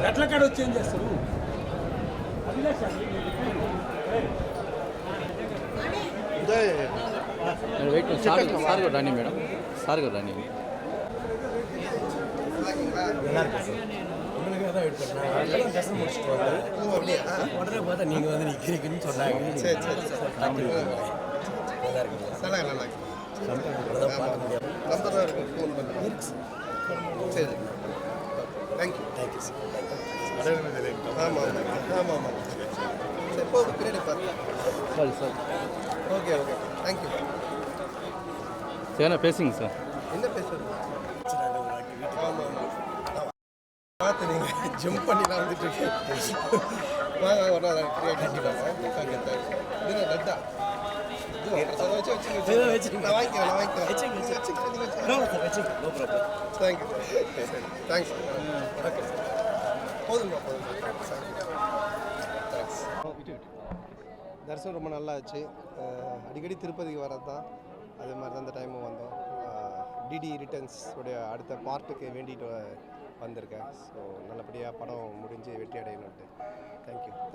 ఎట్ల కాడ వచ్చి ఏం చేస్తారు వెయిట్ సార్ గారు రాని మేడం సార్ గారు రాని கஷ்டம் முடிச்சுட்டு உடனே பார்த்தா நீங்கள் வந்து நிற்கிறீங்கன்னு சொன்னாங்க. சரி சரி நல்லா இருக்குங்களா? நல்லா நல்லா நம்பர் தான் இருக்கும் ஃபோன் பண்ணுறேன். சரி தேங்க்யூ தேங்க்யூ சார். ஆமாம் ஆமாம் ஆமாம் சரி போதும் பின்னாடி பாருங்க. Sorry sir okay okay thank you. சரிண்ணா பேசுங்க சார். என்ன பேசுறது? ஆமாம் ஆமாம் பார்த்து நீங்கள் ஜம்ப் பண்ணிலாம் வந்துட்டு இருக்கேன். வாங்க ஒரு நாள் ஃப்ரீயாக கண்டிப்பாக ஓகே தேங்க்ஸ். இது லட்டா வச்சு நான் வாங்கிக்கிறேன் தேங்க்யூ தேங்க்ஸ் ஓகே போதுங்க தேங்க்ஸ். தரிசனம் ரொம்ப நல்லா ஆச்சு. அடிக்கடி திருப்பதிக்கு வரது தான், அதே மாதிரி தான் இந்த டைமும் வந்தோம். டிடி ரிட்டர்ன்ஸ் உடைய அடுத்த பார்ட்டுக்கு வேண்டிட்டு வந்திருக்கேன். ஸோ நல்லபடியாக படம் முடிஞ்சு வெற்றி அடையணுன்ட்டு தேங்க்யூ.